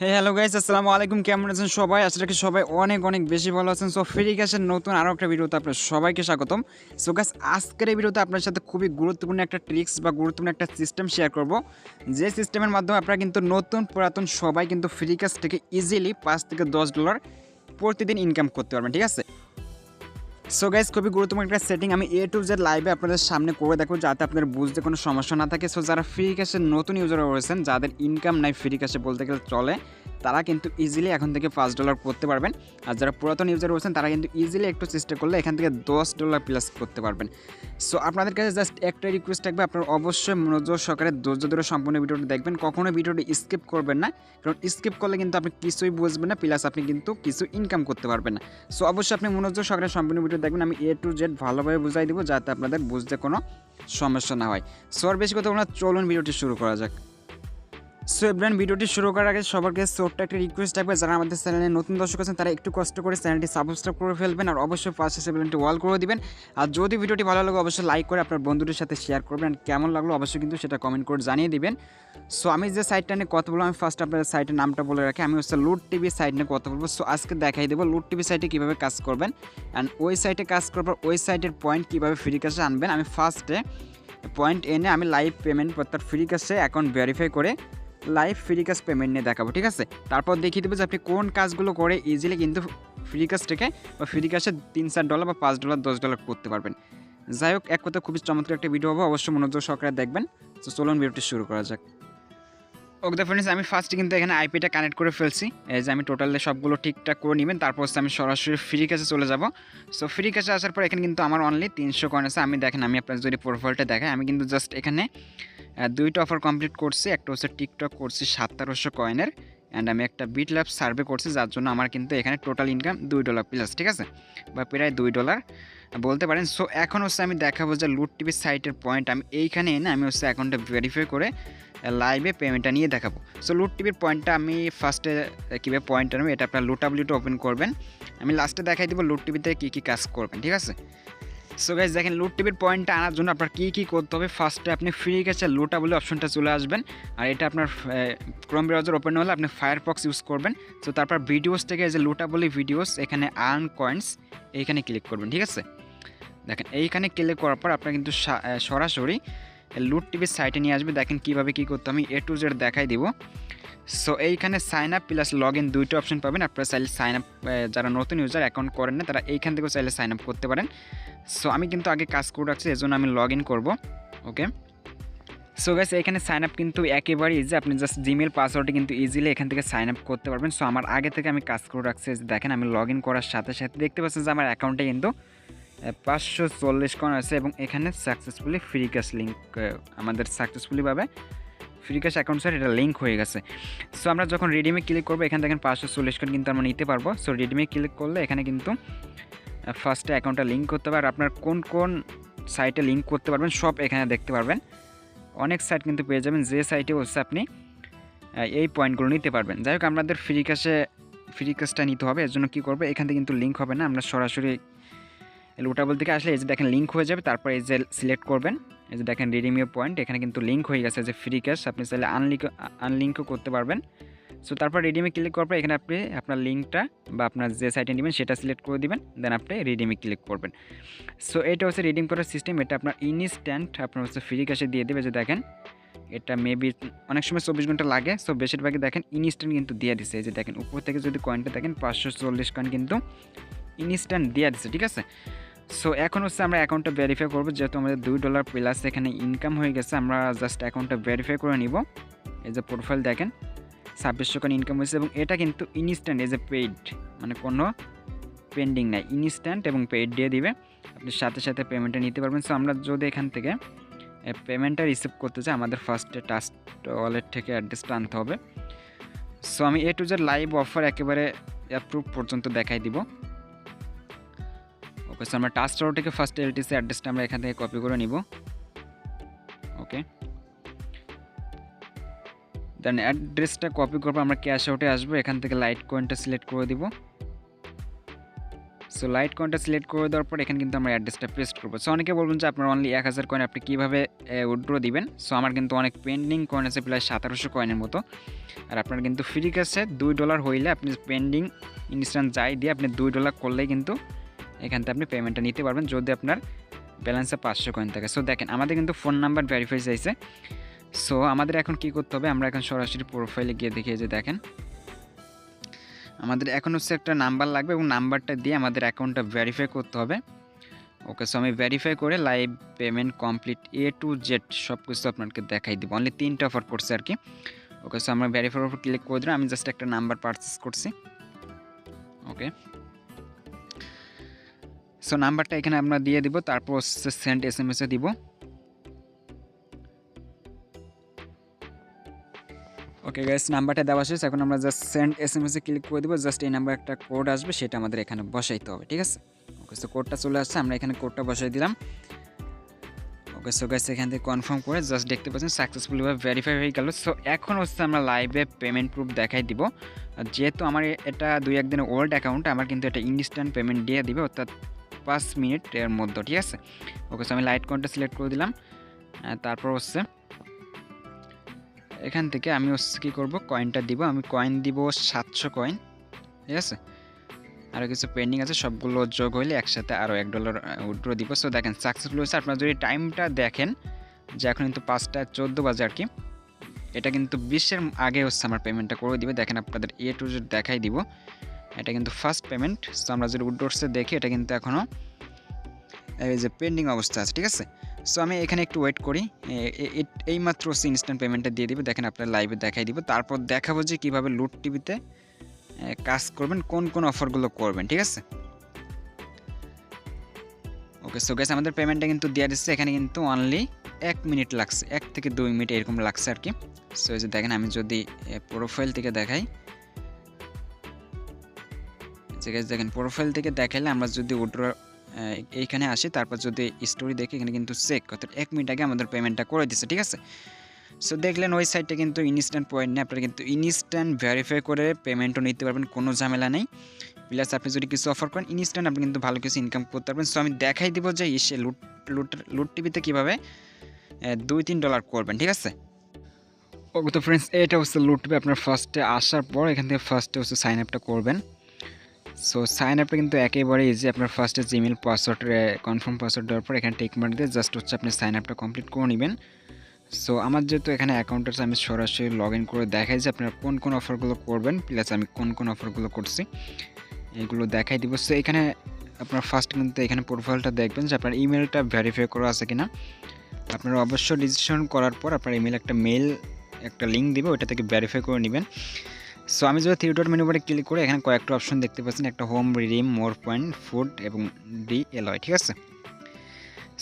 Hello guys, আসসালামু আলাইকুম। কেমন আছেন সবাই? আশা রাখি সবাই অনেক অনেক বেশি ভালো আছেন। সো ফ্রি ক্যাশের নতুন আরও একটা ভিডিওতে আপনার সবাইকে স্বাগতম। সো গাইস, আজকের এই ভিডিওতে আপনার সাথে খুবই গুরুত্বপূর্ণ একটা ট্রিক্স বা গুরুত্বপূর্ণ একটা সিস্টেম শেয়ার করব, যে সিস্টেমের মাধ্যমে আপনারা কিন্তু নতুন পুরাতন সবাই কিন্তু ফ্রি ক্যাশ থেকে ইজিলি $5 থেকে $10 প্রতিদিন ইনকাম করতে পারবেন, ঠিক আছে? সো গাইস, খুবই গুরুত্বপূর্ণ একটা সেটিং আমি A to Z লাইভে আপনাদের সামনে করে দেখো, যাতে আপনাদের বুঝতে কোনো সমস্যা না থাকে। সো যারা ফ্রি ক্যাশের নতুন ইউজার রয়েছেন, যাদের ইনকাম নাই ফ্রি ক্যাশে বলতে গেলে চলে, তারা কিন্তু ইজিলি এখন থেকে $5 করতে পারবেন। আর যারা পুরাতন ইউজার রয়েছেন, তারা কিন্তু ইজিলি একটু চেষ্টা করলে এখান থেকে $10 প্লাস করতে পারবেন। সো আপনাদের কাছে জাস্ট একটা রিকোয়েস্ট থাকবে, আপনারা অবশ্যই মনোযোগ সহকারে ধৈর্য ধরে সম্পূর্ণ ভিডিওটি দেখবেন, কখনো ভিডিওটি স্কিপ করবেন না, কারণ স্কিপ করলে কিন্তু আপনি কিছুই বুঝবেন না, প্লাস আপনি কিন্তু কিছু ইনকাম করতে পারবেন না। সো অবশ্যই আপনি মনোযোগ সহকারে সম্পূর্ণ ভিডিও দেখবেন, আমি A to Z ভালোভাবে বুঝাই দেবো, যাতে আপনাদের বুঝতে কোনো সমস্যা না হয়। সো আর বেশি কথা বলবো না, চলুন ভিডিওটি শুরু করা যাক। সো এভরিওয়ান, ভিডিওটি শুরু করার আগে সবার কাছে ছোট্ট একটা রিকোয়েস্ট থাকবে, যারা আমাদের চ্যানেলে নতুন দর্শক আছেন তারা একটু কষ্ট করে চ্যানেলটি সাবস্ক্রাইব করে ফেলবেন, আর অবশ্যই পাশে বেলটি অল করে দিবেন। আর যদি ভিডিওটি ভালো লাগে অবশ্যই লাইক করে আপনার বন্ধুদের সাথে শেয়ার করবেন, আর কেমন লাগলো অবশ্যই কিন্তু সেটা কমেন্ট করে জানিয়ে দিবেন। সো আমি যে সাইটটা নিয়ে কথা বলবো, আমি ফার্স্ট আপনাদের সাইটের নামটা বলে রাখি, আমি হচ্ছে লুট টিভি সাইট নিয়ে কথা বলবো। সো আজকে দেখাই দেবো লুট টিভি সাইটে কীভাবে কাজ করবেন, অ্যান্ড ওই সাইটে কাজ করবার ওই সাইটের পয়েন্ট কীভাবে ফ্রি ক্যাশে আনবেন। আমি ফার্স্টে পয়েন্ট এনে আমি লাইভ পেমেন্ট অর্থাৎ ফ্রি ক্যাশে অ্যাকাউন্ট ভেরিফাই করে লাইভ ফ্রি ক্যাশ পেমেন্ট নিয়ে দেখাবো, ঠিক আছে? তারপর দেখিয়ে দেবো যে আপনি কোন কাজগুলো করে ইজিলি কিন্তু ফ্রি ক্যাশ থেকে বা ফ্রি ক্যাশে $3-4 বা $5 $10 করতে পারবেন। যাই হোক, এক কথা খুবই চমৎকার একটা ভিডিও হবে, অবশ্যই মনোযোগ সহকারে দেখবেন। তো চলুন ভিডিওটি শুরু করা যাক। ওকে ফ্রেন্ডস, আমি ফার্স্টে কিন্তু এখানে আইপিটা কানেক্ট করে ফেলছি। এই যে আমি টোটালে সবগুলো ঠিকঠাক করে নেবেন, তারপর হচ্ছে আমি সরাসরি ফ্রি ক্যাশে চলে যাব। সো ফ্রি ক্যাশে আসার পর এখানে কিন্তু আমার অনলি 300 কয়েন আছে। আমি দেখেন, আমি আপনার যদি প্রোফাইলটা দেখাই, আমি কিন্তু জাস্ট এখানে দুইটা অফার কমপ্লিট করছি। একটা হচ্ছে টিকটক করছি 1700 কয়েনের, অ্যান্ড আমি একটা বিট ল্যাব সার্ভে করছি, যার জন্য আমার কিন্তু এখানে টোটাল ইনকাম $2 প্লাস, ঠিক আছে, বা প্রায় $2 বলতে পারেন। সো এখন হচ্ছে আমি দেখাবো যে লুট টিভির সাইটের পয়েন্ট আমি এইখানে এনে আমি হচ্ছে অ্যাকাউন্টে ভেরিফাই করে লাইভে পেমেন্টটা নিয়ে দেখাবো। সো লুট টিভির পয়েন্টটা আমি ফার্স্টে কীভাবে পয়েন্ট আনবো এটা আপনার লুটাবলিটা ওপেন করবেন। আমি লাস্টে দেখাই দেবো লুট টিভিতে কী কী কাজ করবেন, ঠিক আছে? সো গাইস, দেখেন লুট টিভির পয়েন্টটা আনার জন্য আপনার কী করতে হবে। ফার্স্টে আপনি ফ্রি ক্যাশে লুটাবলি অপশনটা চলে আসবেন, আর এটা আপনার ক্রোম ব্রাউজার ওপেন হলে আপনি ফায়ারফক্স ইউজ করবেন। সো তারপর ভিডিওস থেকে যে লুটাবলি ভিডিওস, এখানে আর্ন কয়েন্স এইখানে ক্লিক করবেন, ঠিক আছে? দেখেন এইখানে ক্লিক করার পর আপনার কিন্তু সরাসরি লুট টিভির সাইটে নিয়ে আসবে। দেখেন কীভাবে কী করতে আমি A to Z দেখাই দিব। সো এইখানে sign up plus log in দুইটা অপশন পাবেন। আপনারা চাইলে সাইন আপ, যারা নতুন ইউজার অ্যাকাউন্ট করেন না, তারা এইখান থেকেও চাইলে সাইন আপ করতে পারেন। সো আমি কিন্তু আগে কাজ করে রাখছি, এজন্য আমি লগ ইন করবো। ওকে, সো গাইস, এখানে সাইন আপ কিন্তু একেবারে ইজি, আপনি জাস্ট জিমেল পাসওয়ার্ডে কিন্তু ইজিলি এখান থেকে সাইন আপ করতে পারবেন। সো আমার আগে থেকে আমি কাজ করে রাখছি। দেখেন আমি লগ ইন করার সাথে সাথে দেখতে পাচ্ছেন যে আমার অ্যাকাউন্টে কিন্তু 540 কয়েন আছে, এবং এখানে সাকসেসফুলি ফ্রি ক্যাশ লিঙ্ক আমাদের সাকসেসফুলিভাবে ফ্রি ক্যাশ অ্যাকাউন্ট স্যার এটা লিঙ্ক হয়ে গেছে। সো আমরা যখন রিডিমে ক্লিক করবো, এখানে দেখেন 540 কয়েন কিন্তু আমরা নিতে পারবো। সো রিডিমে ক্লিক করলে এখানে কিন্তু ফার্স্টে অ্যাকাউন্টটা লিঙ্ক করতে পারবেন। আপনার কোন কোন সাইটে লিঙ্ক করতে পারবেন সব এখানে দেখতে পারবেন। অনেক সাইট কিন্তু পেয়ে যাবেন, যে সাইটে হচ্ছে আপনি এই পয়েন্টগুলো নিতে পারবেন। যাই হোক, আমাদের ফ্রি ক্যাশটা নিতে হবে। এর জন্য কী করবো, এখান থেকে কিন্তু লিঙ্ক হবে না, আমরা সরাসরি লুটাবল থেকে আসলে এই যে দেখেন লিঙ্ক হয়ে যাবে। তারপর এই যে সিলেক্ট করবেন, এই যে দেখেন রিডিম ইউর পয়েন্ট, এখানে কিন্তু লিঙ্ক হয়ে গেছে যে ফ্রি ক্যাশ, আপনি চাইলে আনলিঙ্কও করতে পারবেন। সো তারপর রিডিমে ক্লিক করার পর এখানে আপনি আপনার লিঙ্কটা বা আপনার যে সাইটে নেবেন সেটা সিলেক্ট করে দিবেন, দেন আপনি রিডিমে ক্লিক করবেন। সো এটা হচ্ছে রিডিম করার সিস্টেম। এটা আপনার ইনস্ট্যান্ট আপনার হচ্ছে ফ্রি ক্যাশে দিয়ে দেবে। যে দেখেন এটা মেবি অনেক সময় 24 ঘন্টা লাগে, সো বেশিরভাগই দেখেন ইনস্ট্যান্ট কিন্তু দিয়ে দিচ্ছে। এই যে দেখেন উপর থেকে যদি কয়েনটা দেখেন 540 কয়েন কিন্তু ইনস্ট্যান্ট দিয়ে দিচ্ছে, ঠিক আছে? সো এখন হচ্ছে আমরা অ্যাকাউন্টটা ভেরিফাই করবো, যেহেতু আমাদের $2 প্লাস এখানে ইনকাম হয়ে গেছে, আমরা জাস্ট অ্যাকাউন্টটা ভেরিফাই করে নিব। এই যে প্রোফাইল দেখেন 2600 কয়েন ইনকাম হয়েছে, এবং এটা কিন্তু ইনস্ট্যান্ট, এই যে পেইড, মানে কোনো পেন্ডিং নাই, ইনস্ট্যান্ট এবং পেইড দিয়ে দিবে, আপনি সাথে সাথে পেমেন্টটা নিতে পারবেন। সো আমরা যদি এখান থেকে পেমেন্টটা রিসিভ করতে চাই, আমাদের ফার্স্টে টাস্ক ওয়ালেট থেকে অ্যাড্রেসটা আনতে হবে। সো আমি A to Z live offer একেবারে অ্যাপ্রুভ পর্যন্ত দেখাই দিব। ওকে, সো আমরা টাস্ক ওয়ালেট থেকে ফার্স্ট LTC অ্যাড্রেসটা আমরা এখান থেকে কপি করে নিব। ওকে, দেন অ্যাড্রেসটা কপি করবো, আমরা ক্যাশ আউটে আসবো, এখান থেকে লাইট কয়েনটা সিলেক্ট করে দিব। সো লাইট কয়েনটা সিলেক্ট করে দেওয়ার পর এখানে কিন্তু আমরা অ্যাড্রেসটা পেস্ট করবো। সো অনেকে বলবেন যে আপনার অনলি 1000 কয়েন আপনি কীভাবে উইথড্র দিবেন। সো আমার কিন্তু অনেক পেন্ডিং কয়েন আছে প্রায় 1700 কয়েনের মতো। আর আপনার কিন্তু ফ্রি ক্যাশে $2 হইলে আপনি পেন্ডিং ইনস্ট্যান্ট যাই দিয়ে আপনি $2 করলেই কিন্তু এখান থেকে আপনি পেমেন্টটা নিতে পারবেন যদি আপনার ব্যালেন্সে 500 কয়েন থাকে। সো দেখেন আমাদের কিন্তু ফোন নাম্বার ভেরিফাই চাইছে। সো আমাদের এখন কি করতে হবে, আমরা এখন সরাসরি প্রোফাইলে গিয়ে দেখিয়ে যে দেখেন আমাদের এখন হচ্ছে একটা নাম্বার লাগবে এবং নাম্বারটা দিয়ে আমাদের অ্যাকাউন্টটা ভেরিফাই করতে হবে। ওকে, সো আমি ভেরিফাই করে live payment complete A to Z সব কিছু আপনাকে দেখাই দিব। অনলি 3টা অফার করছে আর কি। ওকে, সো আমরা ভেরিফাইয়ের উপর ক্লিক করে দিলাম। আমি জাস্ট একটা নাম্বার পারচেস করছি। ওকে, সো নাম্বারটা এখানে আমরা দিয়ে দিব, তারপর হচ্ছে সেন্ড SMS-এ দিব। ওকে গাইস, নাম্বারটা দেওয়া শেষ। এখন আমরা জাস্ট সেন্ড SMS-এ ক্লিক করে দেবো। জাস্ট এই নাম্বার একটা কোড আসবে, সেটা আমাদের এখানে বসাইতে হবে, ঠিক আছে। ওকে, সো কোডটা চলে আসছে, আমরা এখানে কোডটা বসাই দিলাম। ওকে, সো গাইস এখান থেকে কনফার্ম করে জাস্ট দেখতে পাচ্ছেন সাকসেসফুলিভাবে ভেরিফাই হয়ে গেল। সো এখন হচ্ছে আমরা লাইভে পেমেন্ট প্রুফ দেখাই দিব। যেহেতু আমার এটা 2-1 দিনের ওল্ড অ্যাকাউন্ট, আমার কিন্তু এটা ইনস্ট্যান্ট পেমেন্ট দিয়ে দিবে, অর্থাৎ 5 মিনিটের মধ্যে, ঠিক আছে। ওকে, সো আমি লাইট কয়েনটা সিলেক্ট করে দিলাম। তারপর হচ্ছে এখান থেকে আমি হচ্ছে কী করবো, কয়েনটা দিব। আমি কয়েন দিব 700 কয়েন, ঠিক আছে। আরও কিছু পেন্ডিং আছে, সবগুলো যোগ হইলে একসাথে আরও $1 উইথড্র দিব। সো দেখেন সাকসেসফুল হয়েছে। আপনারা যদি টাইমটা দেখেন যে এখন কিন্তু 5:14 বাজে আর কি, এটা কিন্তু 20-এর আগে হচ্ছে আমার পেমেন্টটা করে দিবে। দেখেন আপনাদের A to Z দেখাই দিব, এটা কিন্তু ফার্স্ট পেমেন্ট। সো আমরা যদি উইথড্রসে দেখি এটা কিন্তু এখনও এই যে পেন্ডিং অবস্থা আছে, ঠিক আছে। সো আমি এখানে একটু ওয়েট করি, এইমাত্র হচ্ছে ইনস্ট্যান্ট পেমেন্টটা দিয়ে দিবে। দেখেন আপনার লাইভে দেখাই দিব, তারপর দেখাবো যে কীভাবে লুট টিভিতে কাজ করবেন, কোন কোন অফারগুলো করবেন, ঠিক আছে। ওকে, সো গাইস আমাদের পেমেন্টটা কিন্তু দিয়ে দিচ্ছে। এখানে কিন্তু অনলি 1 মিনিট লাগছে, 1 থেকে 2 মিনিট এরকম লাগছে আর কি। সো এই যে দেখেন আমি যদি প্রোফাইল থেকে দেখাই, যে গাইস দেখেন প্রোফাইল থেকে দেখাইলে আমরা যদি উইথড্র এইখানে আসি, তারপর যদি স্টোরি দেখি এখানে কিন্তু চেক, অর্থাৎ 1 মিনিট আগে আমাদের পেমেন্টটা করে দিচ্ছে, ঠিক আছে। সো দেখলেন ওই সাইটটা কিন্তু ইনস্ট্যান্ট পয়েন্ট নেই, আপনারা কিন্তু ইনস্ট্যান্ট ভেরিফাই করে পেমেন্টও নিতে পারবেন, কোনো ঝামেলা নেই। প্লাস আপনি যদি কিছু অফার করেন ইনস্ট্যান্ট আপনি কিন্তু ভালো কিছু ইনকাম করতে পারবেন। সো আমি দেখাই দিব যে ইসে লুট টিভিতে কীভাবে $2-3 করবেন, ঠিক আছে। ওকে, তো ফ্রেন্ডস এটা হচ্ছে লুট টিভি। আপনার ফার্স্টে আসার পর এখান থেকে ফার্স্টে হচ্ছে সাইন আপটা করবেন। সো সাইন আপটা কিন্তু একেবারে ইজি। আপনার ফার্স্টে জিমেল পাসওয়ার্ড কনফার্ম পাসওয়ার্ড দেওয়ার পর এখানে টিক মার্ক দিয়ে জাস্ট হচ্ছে আপনি সাইন আপটা কমপ্লিট করে নেবেন। সো আমার যেহেতু এখানে অ্যাকাউন্ট আছে, আমি সরাসরি লগ ইন করে দেখাই যে আপনারা কোন কোন অফারগুলো করবেন, প্লাস আমি কোন কোন অফারগুলো করছি এগুলো দেখাই দিব। সো এখানে আপনার ফার্স্ট কিন্তু এখানে প্রোফাইলটা দেখবেন যে আপনার ইমেলটা ভেরিফাই করা আছে কিনা। আপনারা অবশ্যই রেজিস্ট্রেশন করার পর আপনার ইমেল একটা লিঙ্ক দিবে, ওইটা থেকে ভেরিফাই করে নেবেন। সো আমি যদি 3 ডট মেনু বারে ক্লিক করে এখানে কয়েকটা অপশন দেখতে পাচ্ছেন, একটা হোম, রিডিম, মোর পয়েন্ট, ফুড এবং DLY, ঠিক আছে।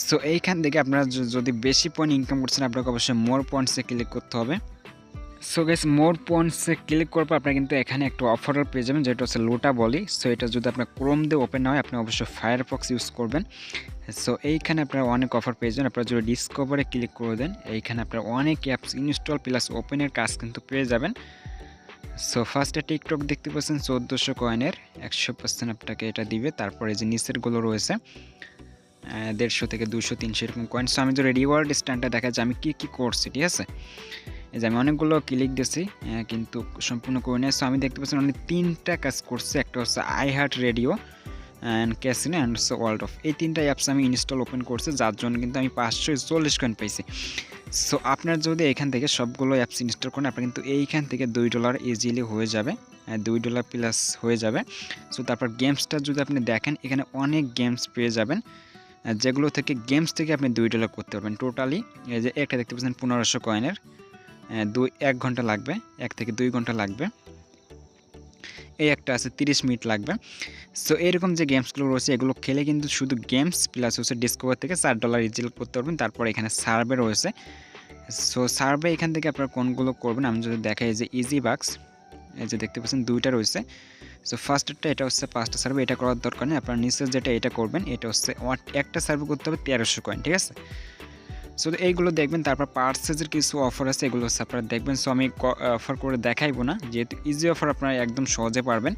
সো এইখান থেকে আপনারা যদি বেশি পয়েন্ট ইনকাম করছেন আপনাকে অবশ্যই মোর পয়েন্টসে ক্লিক করতে হবে। সো গাইস মোর পয়েন্টসে ক্লিক করার পর আপনারা কিন্তু এখানে একটা অফার পেয়ে যাবেন, যেটা হচ্ছে লোটা বলি। সো এটা যদি আপনার ক্রোম দিয়ে ওপেন হয় আপনি অবশ্যই ফায়ারফক্স ইউজ করবেন। সো এইখানে আপনারা অনেক অফার পেয়ে যাবেন। আপনারা যদি ডিসকভারে ক্লিক করে দেন এইখানে আপনারা অনেক অ্যাপস ইনস্টল প্লাস ওপেনের কাজ কিন্তু পেয়ে যাবেন। সো ফার্স্টে টিকটক দেখতে পাচ্ছেন 1400 কয়েনের 100% আপনাকে এটা দিবে। তারপরে যে নিচেরগুলো রয়েছে 150 থেকে 200 300 এরকম কয়েন। সো আমি যদি রিওয়ার্ড স্ট্যান্ডটা দেখা যায় আমি কী করছি, ঠিক আছে। এই যে আমি অনেকগুলো ক্লিক দিয়েছি কিন্তু সম্পূর্ণ করে নিয়ে। সো আমি দেখতে পাচ্ছি অনেক 3টা কাজ করছে, একটা হচ্ছে I hurt radio and casino and so world of. এই 3টা অ্যাপস আমি ইনস্টল ওপেন করছি, যার জন্য কিন্তু আমি 540 কয়েন পাইছি। সো আপনার যদি এখান থেকে সবগুলো অ্যাপস ইনস্টল করেন আপনার কিন্তু এইখান থেকে $2 ইজিলি হয়ে যাবে, $2 প্লাস হয়ে যাবে। সো তারপর গেমসটা যদি আপনি দেখেন এখানে অনেক গেমস পেয়ে যাবেন, যেগুলো থেকে গেমস থেকে আপনি $2 করতে পারবেন টোটালি। এই যে একটা দেখতে পাচ্ছেন 1500 কয়েনের 1 ঘন্টা লাগবে, 1 থেকে 2 ঘন্টা লাগবে। এই একটা আছে 30 মিনিট লাগবে। সো এরকম যে গেমসগুলো রয়েছে এগুলো খেলে কিন্তু শুধু গেমস প্লাস হচ্ছে ডিসকভার থেকে $4 ইজিলি করতে পারবেন। তারপর এখানে সার্ভে রয়েছে। সো সার্ভে এখান থেকে আপনারা কোনগুলো করবেন আমি যদি দেখাই যে ইজি বাক্স, এই যে দেখতে পাচ্ছেন 2টা রয়েছে। সো ফার্স্টটা এটা হচ্ছে 5টা সার্ভে, এটা করার দরকার নেই। আপনার নিচে যেটা এটা করবেন এটা হচ্ছে একটা সার্ভে করতে হবে 1300 কয়েন, ঠিক আছে। সো এইগুলো দেখবেন। তারপর পার্সেসের কিছু অফার আছে, এগুলো হচ্ছে আপনারা দেখবেন। সো আমি অফার করে দেখাইবো না, যেহেতু ইজি অফার আপনারা একদম সহজে পারবেন।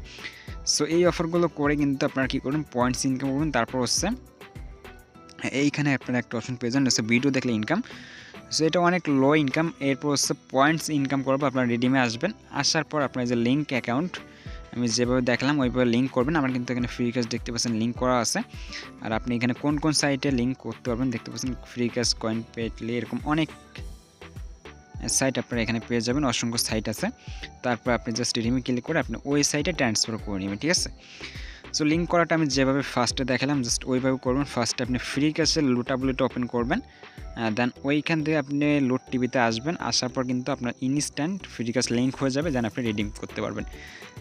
সো এই অফারগুলো করে কিন্তু আপনারা কী করবেন, পয়েন্টস ইনকাম করবেন। তারপর হচ্ছে এইখানে আপনারা একটা অপশন পেয়ে যান, হচ্ছে ভিডিও দেখলে ইনকাম। সো এটা অনেক লো ইনকাম। এরপর হচ্ছে পয়েন্টস ইনকাম করবো, আপনারা রিডিমে আসবেন। আসার পর আপনার যে লিঙ্ক অ্যাকাউন্ট আমি যেভাবে দেখলাম ওইভাবে লিঙ্ক করবেন। আমার কিন্তু এখানে ফ্রি ক্যাশ দেখতে পাচ্ছেন লিঙ্ক করা আছে। আর আপনি এখানে কোন কোন সাইটে লিঙ্ক করতে পারবেন দেখতে পাচ্ছেন, ফ্রি ক্যাশ, কয়েন পেটলি, এরকম অনেক সাইট আপনারা এখানে পেয়ে যাবেন, অসংখ্য সাইট আছে। তারপর আপনি জাস্ট রিডিমে ক্লিক করে আপনি ওই সাইটে ট্রান্সফার করে নেবেন, ঠিক আছে। সো লিঙ্ক করাটা আমি যেভাবে ফার্স্টে দেখালাম জাস্ট ওইভাবে করবেন। ফার্স্টে আপনি ফ্রি ক্যাশের লুটাবুলিটা ওপেন করবেন, দেন ওইখান থেকে আপনি লুট টিভিতে আসবেন। আসার পর কিন্তু আপনার ইনস্ট্যান্ট ফ্রি ক্যাশ লিঙ্ক হয়ে যাবে, যেন আপনি রিডিম করতে পারবেন।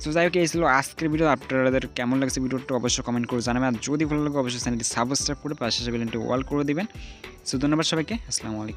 সো যাই হোক, এই ছিল আজকের ভিডিও। আপনাদের কেমন লাগছে ভিডিওটা অবশ্যই কমেন্ট করে জানাবেন। আর যদি ভালো লাগে অবশ্যই চ্যানেলটি সাবস্ক্রাইব করে পাশে বেলটি অল করে দিবেন। সো ধন্যবাদ সবাইকে, আসসালামু আলাইকুম।